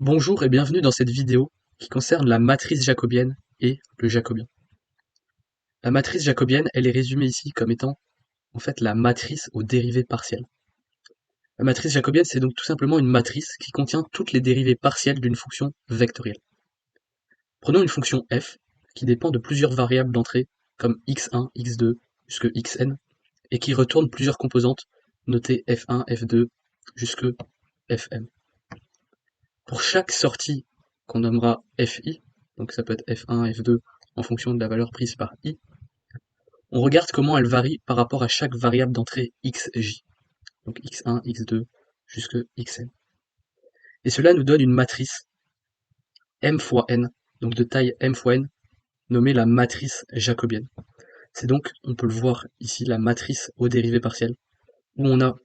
Bonjour et bienvenue dans cette vidéo qui concerne la matrice jacobienne et le jacobien. La matrice jacobienne, elle est résumée ici comme étant en fait la matrice aux dérivées partielles. La matrice jacobienne, c'est donc tout simplement une matrice qui contient toutes les dérivées partielles d'une fonction vectorielle. Prenons une fonction f qui dépend de plusieurs variables d'entrée comme x1, x2 jusque xn et qui retourne plusieurs composantes notées f1, f2 jusque fm. Pour chaque sortie qu'on nommera fi, donc ça peut être f1, f2 en fonction de la valeur prise par i, on regarde comment elle varie par rapport à chaque variable d'entrée xj, donc x1, x2 jusque xn. Et cela nous donne une matrice m fois n, donc de taille m fois n, nommée la matrice jacobienne. C'est donc, on peut le voir ici, la matrice aux dérivées partielles, où on a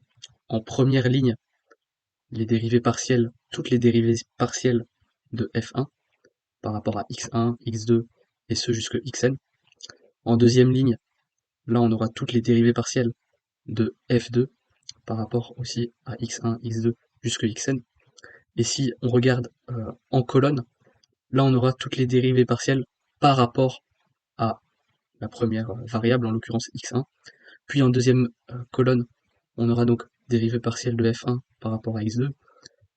en première ligne les dérivées partielles, toutes les dérivées partielles de f1 par rapport à x1, x2 et ce jusque xn. En deuxième ligne, là on aura toutes les dérivées partielles de f2 par rapport aussi à x1, x2 jusque xn. Et si on regarde en colonne, là on aura toutes les dérivées partielles par rapport à la première variable, en l'occurrence x1. Puis en deuxième colonne, on aura donc dérivée partielle de f1 par rapport à x2,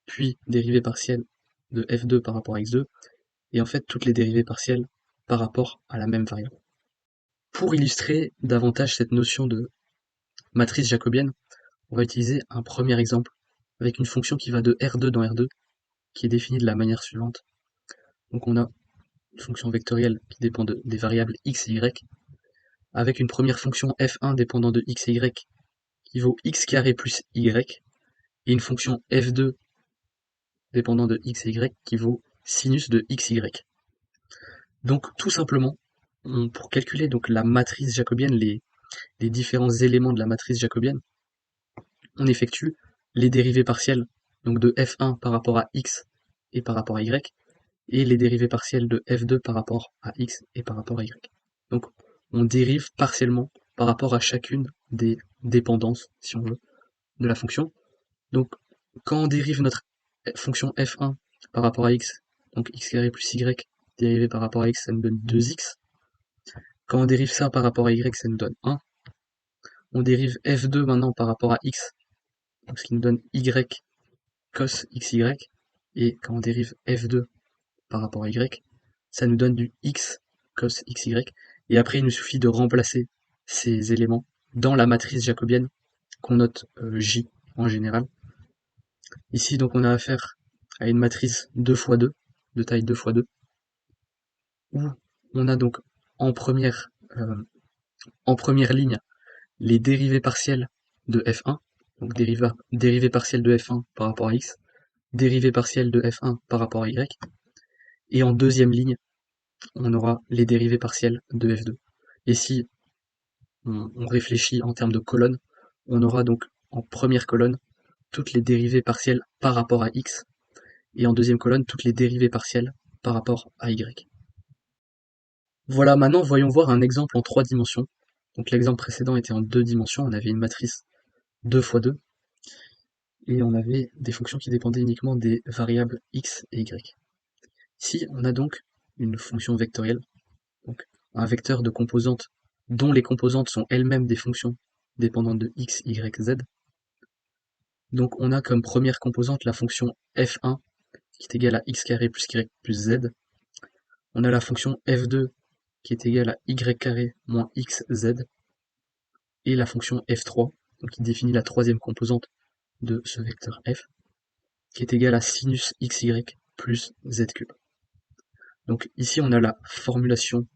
puis dérivée partielle de f2 par rapport à x2, et en fait toutes les dérivées partielles par rapport à la même variable. Pour illustrer davantage cette notion de matrice jacobienne, on va utiliser un premier exemple avec une fonction qui va de R2 dans R2, qui est définie de la manière suivante. Donc on a une fonction vectorielle qui dépend des variables x et y, avec une première fonction f1 dépendant de x et y qui vaut x carré plus y, et une fonction f2 dépendant de x et y qui vaut sinus de xy. Donc tout simplement, pour calculer donc la matrice jacobienne, les différents éléments de la matrice jacobienne, on effectue les dérivées partielles donc de f1 par rapport à x et par rapport à y, et les dérivées partielles de f2 par rapport à x et par rapport à y. Donc on dérive partiellement par rapport à chacune des dépendances, si on veut, de la fonction. Donc quand on dérive notre fonction f1 par rapport à x, donc x carré plus y dérivé par rapport à x, ça nous donne 2x. Quand on dérive ça par rapport à y, ça nous donne 1. On dérive f2 maintenant par rapport à x, donc ce qui nous donne y cos xy, et quand on dérive f2 par rapport à y, ça nous donne du x cos xy, et après il nous suffit de remplacer ces éléments dans la matrice jacobienne qu'on note J en général. Ici donc on a affaire à une matrice 2 x 2, de taille 2 x 2, où on a donc en première ligne les dérivées partielles de f1, donc dérivée partielle de f1 par rapport à x, dérivée partielle de f1 par rapport à y, et en deuxième ligne, on aura les dérivées partielles de f2. Et si on réfléchit en termes de colonnes, on aura donc en première colonne toutes les dérivées partielles par rapport à x, et en deuxième colonne toutes les dérivées partielles par rapport à y. Voilà, maintenant voyons voir un exemple en 3 dimensions. Donc l'exemple précédent était en 2 dimensions, on avait une matrice 2 x 2, et on avait des fonctions qui dépendaient uniquement des variables x et y. Ici, on a donc une fonction vectorielle, donc un vecteur de composantes dont les composantes sont elles-mêmes des fonctions dépendantes de x, y, z. Donc on a comme première composante la fonction f1 qui est égale à x carré plus y plus z. On a la fonction f2 qui est égale à y carré moins xz. Et la fonction f3, donc qui définit la troisième composante de ce vecteur f, qui est égale à sinus xy plus z cube. Donc ici on a la formulation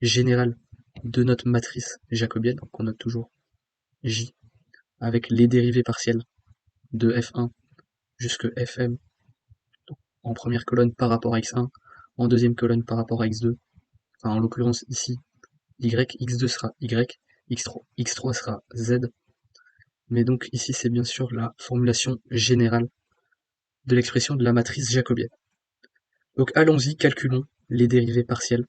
générale de notre matrice jacobienne, donc on note toujours J, avec les dérivées partielles de f1 jusque fm, en première colonne par rapport à x1, en deuxième colonne par rapport à x2, enfin en l'occurrence ici, y, x2 sera y, x3 sera z, mais donc ici c'est bien sûr la formulation générale de l'expression de la matrice jacobienne. Donc allons-y, calculons les dérivées partielles.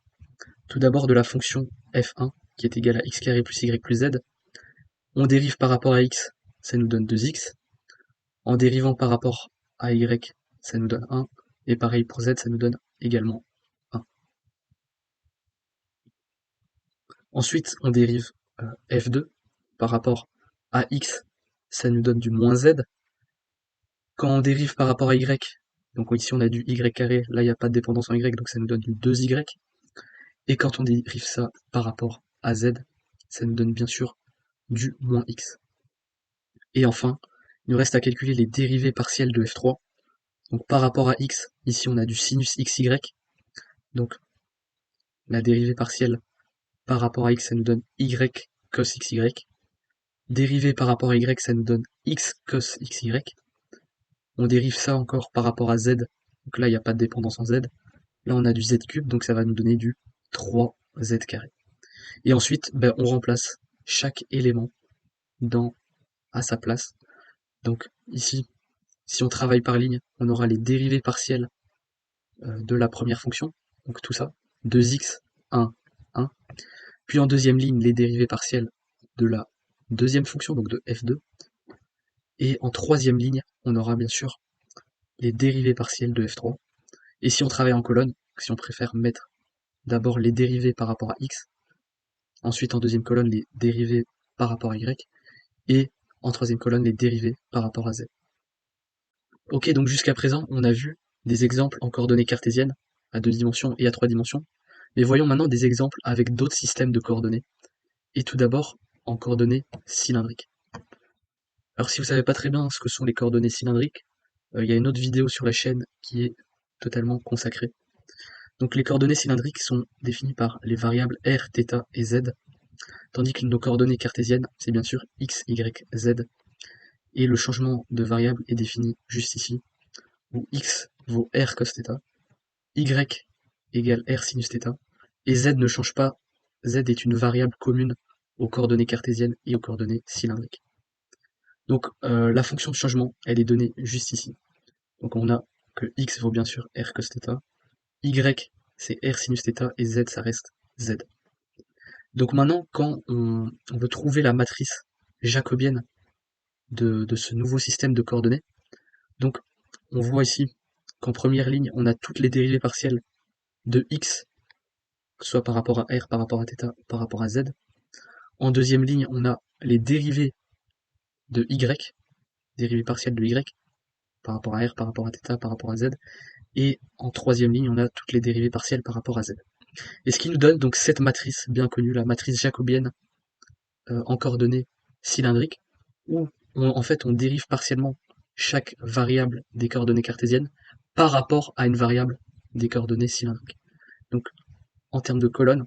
Tout d'abord de la fonction f1 qui est égale à x carré plus y plus z. On dérive par rapport à x, ça nous donne 2x. En dérivant par rapport à y, ça nous donne 1. Et pareil pour z, ça nous donne également 1. Ensuite, on dérive f2 par rapport à x, ça nous donne du moins z. Quand on dérive par rapport à y, donc ici on a du y carré, là il n'y a pas de dépendance en y, donc ça nous donne du 2y. Et quand on dérive ça par rapport à z, ça nous donne bien sûr du moins x. Et enfin, il nous reste à calculer les dérivées partielles de f3. Donc par rapport à x, ici on a du sinus xy, donc la dérivée partielle par rapport à x, ça nous donne y cos xy. Dérivée par rapport à y, ça nous donne x cos xy. On dérive ça encore par rapport à z, donc là il n'y a pas de dépendance en z. Là on a du z cube, donc ça va nous donner du 3z carré. Et ensuite, on remplace chaque élément à sa place. Donc ici, si on travaille par ligne, on aura les dérivées partielles de la première fonction, donc tout ça, 2x, 1, 1. Puis en deuxième ligne, les dérivées partielles de la deuxième fonction, donc de f2. Et en troisième ligne, on aura bien sûr les dérivées partielles de f3. Et si on travaille en colonne, si on préfère mettre d'abord les dérivées par rapport à x, ensuite en deuxième colonne les dérivées par rapport à y, et en troisième colonne les dérivées par rapport à z. Ok, donc jusqu'à présent, on a vu des exemples en coordonnées cartésiennes, à 2 dimensions et à 3 dimensions, mais voyons maintenant des exemples avec d'autres systèmes de coordonnées, et tout d'abord en coordonnées cylindriques. Alors si vous savez pas très bien ce que sont les coordonnées cylindriques, il y a une autre vidéo sur la chaîne qui est totalement consacrée. Donc les coordonnées cylindriques sont définies par les variables r, θ et z, tandis que nos coordonnées cartésiennes, c'est bien sûr x, y, z, et le changement de variable est défini juste ici, où x vaut r cos θ, y égale r sinus θ, et z ne change pas, z est une variable commune aux coordonnées cartésiennes et aux coordonnées cylindriques. Donc la fonction de changement, elle est donnée juste ici. Donc on a que x vaut bien sûr r cos θ, y c'est r sinus θ, et z ça reste z. Donc maintenant, quand on veut trouver la matrice jacobienne de ce nouveau système de coordonnées, donc on voit ici qu'en première ligne, on a toutes les dérivées partielles de x, que ce soit par rapport à r, par rapport à θ, par rapport à z. En deuxième ligne, on a les dérivées de y, dérivées partielles de y, par rapport à r, par rapport à θ, par rapport à z. Et en troisième ligne, on a toutes les dérivées partielles par rapport à z. Et ce qui nous donne donc cette matrice bien connue, la matrice jacobienne en coordonnées cylindriques, où en fait on dérive partiellement chaque variable des coordonnées cartésiennes par rapport à une variable des coordonnées cylindriques. Donc en termes de colonne,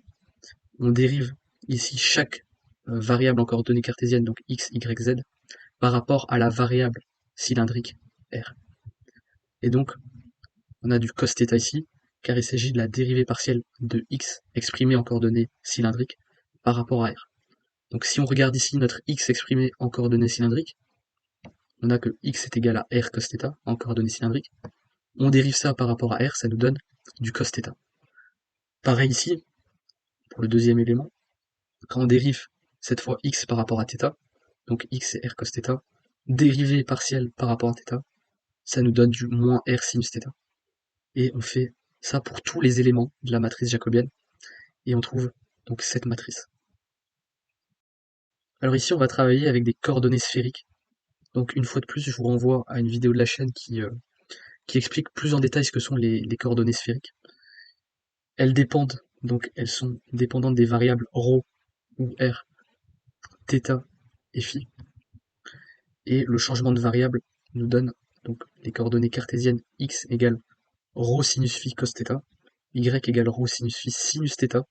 on dérive ici chaque variable en coordonnées cartésiennes, donc x, y, z, par rapport à la variable cylindrique r. Et donc on a du cos θ ici, car il s'agit de la dérivée partielle de x exprimée en coordonnées cylindriques par rapport à r. Donc si on regarde ici notre x exprimé en coordonnées cylindriques, on a que x est égal à r cos θ en coordonnées cylindriques. On dérive ça par rapport à r, ça nous donne du cos θ. Pareil ici, pour le deuxième élément, quand on dérive cette fois x par rapport à θ, donc x c'est r cos θ, dérivée partielle par rapport à θ, ça nous donne du moins r sinus θ. Et on fait ça pour tous les éléments de la matrice jacobienne, et on trouve donc cette matrice. Alors ici on va travailler avec des coordonnées sphériques. Donc une fois de plus, je vous renvoie à une vidéo de la chaîne qui explique plus en détail ce que sont les coordonnées sphériques. Elles dépendent, donc elles sont dépendantes des variables ρ ou r, θ et φ. Et le changement de variable nous donne donc les coordonnées cartésiennes x égale ρ sinus phi cos θ, y égale ρ sinus phi sinus θ,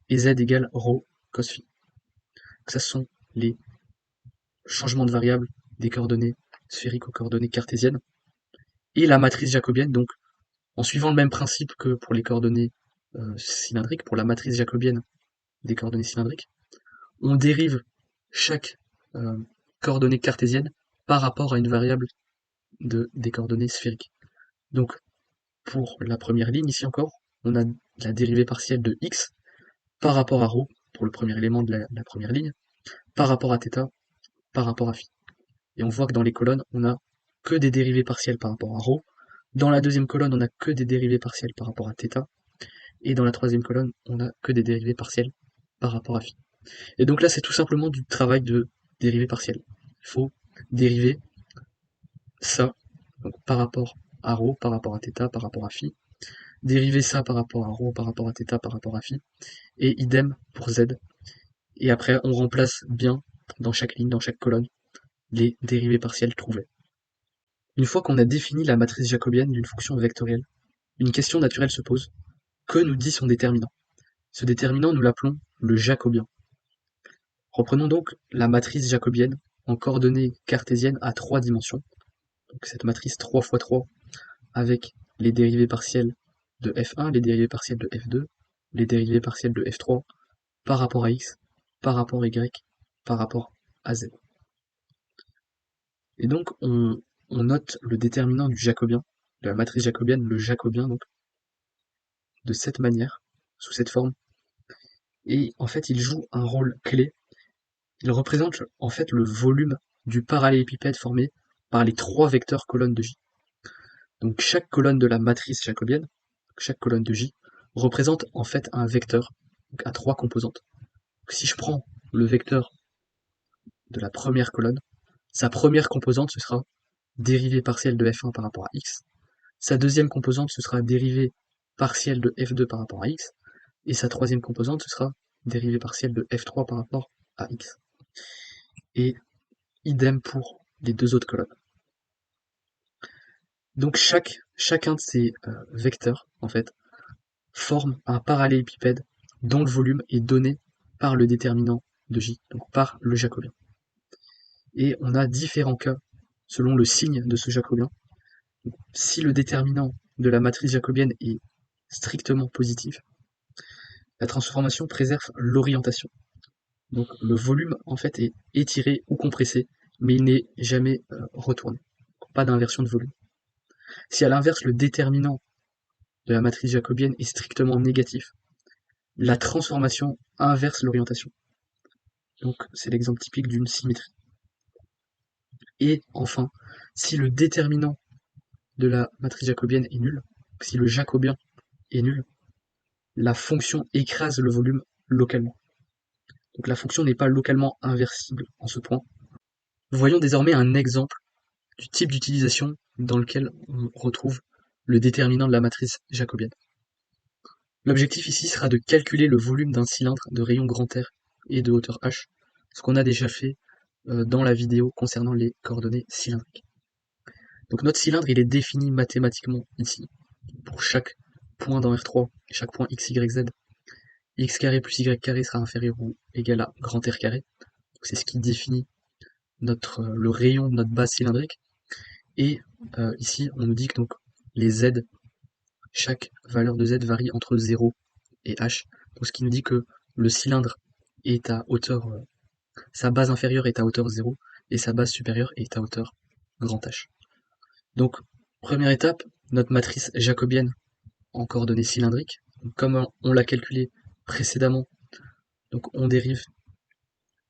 et z égale ρ cos phi. Donc ça, ce sont les changements de variables des coordonnées sphériques aux coordonnées cartésiennes. Et la matrice jacobienne, donc en suivant le même principe que pour les coordonnées cylindriques, pour la matrice jacobienne des coordonnées cylindriques, on dérive chaque coordonnée cartésienne par rapport à une variable des coordonnées sphériques. Donc pour la première ligne, ici encore, on a la dérivée partielle de x par rapport à ρ, pour le premier élément de la première ligne, par rapport à θ, par rapport à phi. Et on voit que dans les colonnes, on a que des dérivées partielles par rapport à ρ, Dans la deuxième colonne, on n'a que des dérivées partielles par rapport à θ, et dans la troisième colonne, on n'a que des dérivées partielles par rapport à phi. Et donc là, c'est tout simplement du travail de dérivée partielle. Il faut dériver ça, donc par rapport à ρ, par rapport à θ, par rapport à phi, dériver ça par rapport à ρ, par rapport à θ, par rapport à phi, et idem pour z. Et après, on remplace bien dans chaque ligne, dans chaque colonne, les dérivées partielles trouvées. Une fois qu'on a défini la matrice jacobienne d'une fonction vectorielle, une question naturelle se pose. Que nous dit son déterminant? Ce déterminant, nous l'appelons le jacobien. Reprenons donc la matrice jacobienne en coordonnées cartésiennes à 3 dimensions. Donc cette matrice 3 x 3 avec les dérivées partielles de f1, les dérivées partielles de f2, les dérivées partielles de f3 par rapport à x, par rapport à y, par rapport à z. Et donc on note le déterminant du jacobien, de la matrice jacobienne, le jacobien donc, de cette manière, sous cette forme. Et en fait il joue un rôle clé. Il représente en fait le volume du parallélépipède formé par les 3 vecteurs colonnes de J. Donc chaque colonne de la matrice jacobienne, chaque colonne de J, représente en fait un vecteur donc à 3 composantes. Donc, si je prends le vecteur de la première colonne, sa première composante ce sera dérivée partielle de f1 par rapport à x, sa deuxième composante ce sera dérivée partielle de f2 par rapport à x, et sa troisième composante ce sera dérivée partielle de f3 par rapport à x. Et idem pour les deux autres colonnes. Donc chacun de ces vecteurs, en fait, forme un parallélépipède dont le volume est donné par le déterminant de J, donc par le jacobien. Et on a différents cas selon le signe de ce jacobien. Si le déterminant de la matrice jacobienne est strictement positif, la transformation préserve l'orientation. Donc le volume en fait est étiré ou compressé, mais il n'est jamais retourné. Pas d'inversion de volume. Si à l'inverse le déterminant de la matrice jacobienne est strictement négatif, la transformation inverse l'orientation. Donc c'est l'exemple typique d'une symétrie. Et enfin, si le déterminant de la matrice jacobienne est nul, si le jacobien est nul, la fonction écrase le volume localement. Donc la fonction n'est pas localement inversible en ce point. Voyons désormais un exemple du type d'utilisation dans lequel on retrouve le déterminant de la matrice jacobienne. L'objectif ici sera de calculer le volume d'un cylindre de rayon grand R et de hauteur h, ce qu'on a déjà fait dans la vidéo concernant les coordonnées cylindriques. Donc notre cylindre il est défini mathématiquement ici, pour chaque point dans R3, chaque point x, y, z, x carré plus y carré sera inférieur ou égal à grand R carré, c'est ce qui définit le rayon de notre base cylindrique, et ici on nous dit que donc les z, chaque valeur de z varie entre 0 et h, donc ce qui nous dit que le cylindre est à hauteur, sa base inférieure est à hauteur 0, et sa base supérieure est à hauteur grand H. Donc, première étape, notre matrice jacobienne en coordonnées cylindriques. Donc, comme on l'a calculé précédemment, donc on dérive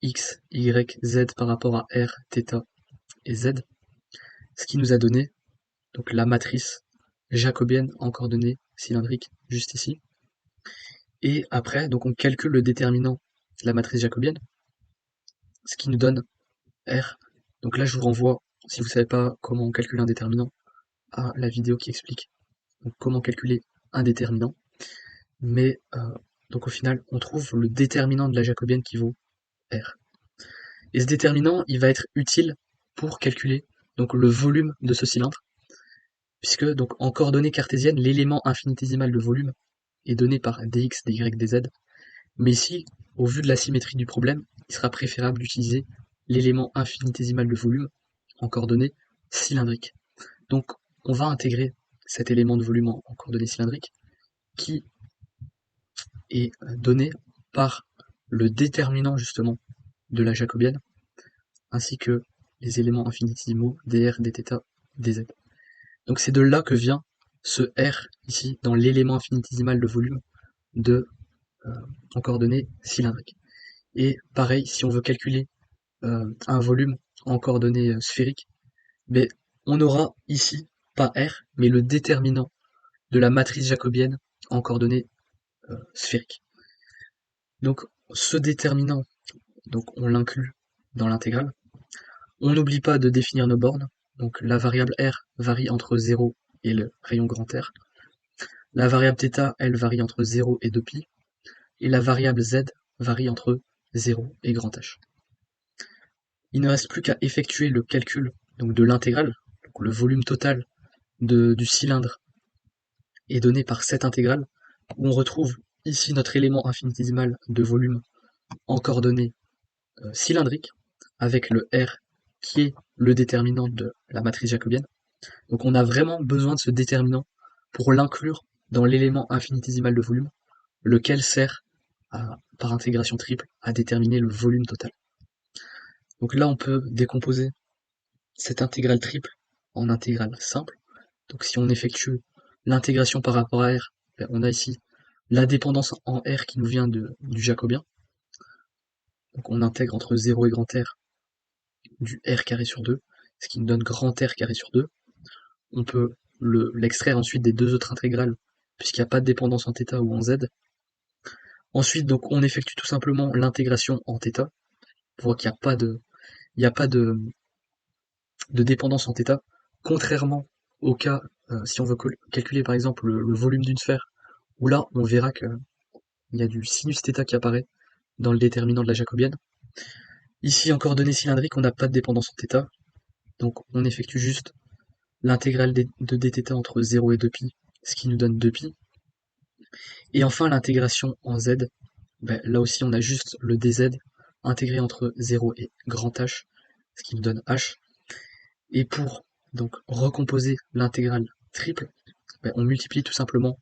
x, y, z par rapport à r, θ et z, ce qui nous a donné donc la matrice jacobienne en coordonnées cylindriques juste ici. Et après, donc on calcule le déterminant de la matrice jacobienne, ce qui nous donne R. Donc là, je vous renvoie, si vous ne savez pas comment on calcule un déterminant, à la vidéo qui explique donc, comment calculer un déterminant. Mais donc au final, on trouve le déterminant de la jacobienne qui vaut R. Et ce déterminant, il va être utile pour calculer donc le volume de ce cylindre, puisque donc en coordonnées cartésiennes, l'élément infinitésimal de volume est donné par dx, dy, dz. Mais ici, au vu de la symétrie du problème, il sera préférable d'utiliser l'élément infinitésimal de volume en coordonnées cylindriques. Donc on va intégrer cet élément de volume en coordonnées cylindriques qui est donné par le déterminant justement de la jacobienne, ainsi que les éléments infinitésimaux dr, dθ, dz. Donc c'est de là que vient ce R ici dans l'élément infinitésimal de volume en coordonnées cylindriques. Et pareil, si on veut calculer un volume en coordonnées sphériques, mais on aura ici pas R, mais le déterminant de la matrice jacobienne en coordonnées sphériques. Donc ce déterminant, donc on l'inclut dans l'intégrale. On n'oublie pas de définir nos bornes. Donc la variable R varie entre 0 et le rayon grand R. La variable θ, elle varie entre 0 et 2π. Et la variable Z varie entre 0 et grand H. Il ne reste plus qu'à effectuer le calcul donc de l'intégrale, donc le volume total du cylindre est donné par cette intégrale, où on retrouve ici notre élément infinitésimal de volume en coordonnées cylindriques, avec le R qui est le déterminant de la matrice jacobienne. Donc on a vraiment besoin de ce déterminant pour l'inclure dans l'élément infinitésimal de volume, lequel sert par intégration triple à déterminer le volume total. Donc là on peut décomposer cette intégrale triple en intégrale simple. Donc si on effectue l'intégration par rapport à R, on a ici la dépendance en R qui nous vient du jacobien. Donc on intègre entre 0 et grand R du R carré sur 2, ce qui nous donne grand R carré sur 2. On peut l'extraire ensuite des deux autres intégrales, puisqu'il n'y a pas de dépendance en θ ou en Z. Ensuite, donc, on effectue tout simplement l'intégration en θ. On voit qu'il n'y a pas de dépendance en θ, contrairement au cas, si on veut calculer par exemple le volume d'une sphère, où là, on verra qu'il y a du sinus θ qui apparaît dans le déterminant de la jacobienne. Ici, en coordonnées cylindriques, on n'a pas de dépendance en θ, donc on effectue juste l'intégrale de dθ entre 0 et 2π, ce qui nous donne 2π. Et enfin, l'intégration en z, là aussi on a juste le dz intégré entre 0 et grand H, ce qui nous donne H. Et pour donc recomposer l'intégrale triple, on multiplie tout simplement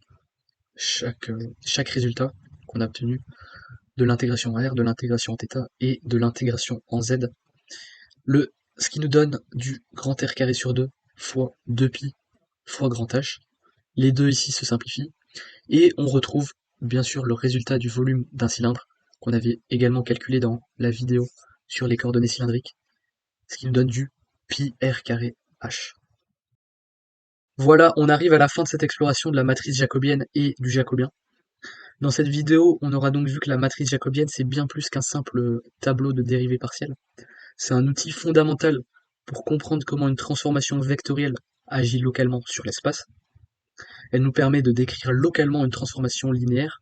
chaque résultat qu'on a obtenu de l'intégration en R, de l'intégration en θ et de l'intégration en Z, ce qui nous donne du grand R carré sur 2 fois 2π fois grand H. Les deux ici se simplifient, et on retrouve bien sûr le résultat du volume d'un cylindre, qu'on avait également calculé dans la vidéo sur les coordonnées cylindriques, ce qui nous donne du pi r carré H. Voilà, on arrive à la fin de cette exploration de la matrice jacobienne et du jacobien. Dans cette vidéo, on aura donc vu que la matrice jacobienne, c'est bien plus qu'un simple tableau de dérivées partielles. C'est un outil fondamental pour comprendre comment une transformation vectorielle agit localement sur l'espace. Elle nous permet de décrire localement une transformation linéaire,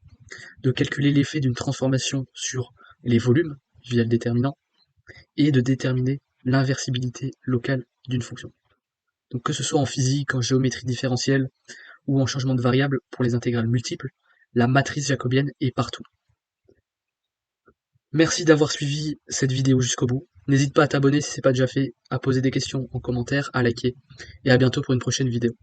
de calculer l'effet d'une transformation sur les volumes via le déterminant, et de déterminer l'inversibilité locale d'une fonction. Donc que ce soit en physique, en géométrie différentielle, ou en changement de variable pour les intégrales multiples, la matrice jacobienne est partout. Merci d'avoir suivi cette vidéo jusqu'au bout. N'hésite pas à t'abonner si ce n'est pas déjà fait, à poser des questions en commentaire, à liker, et à bientôt pour une prochaine vidéo.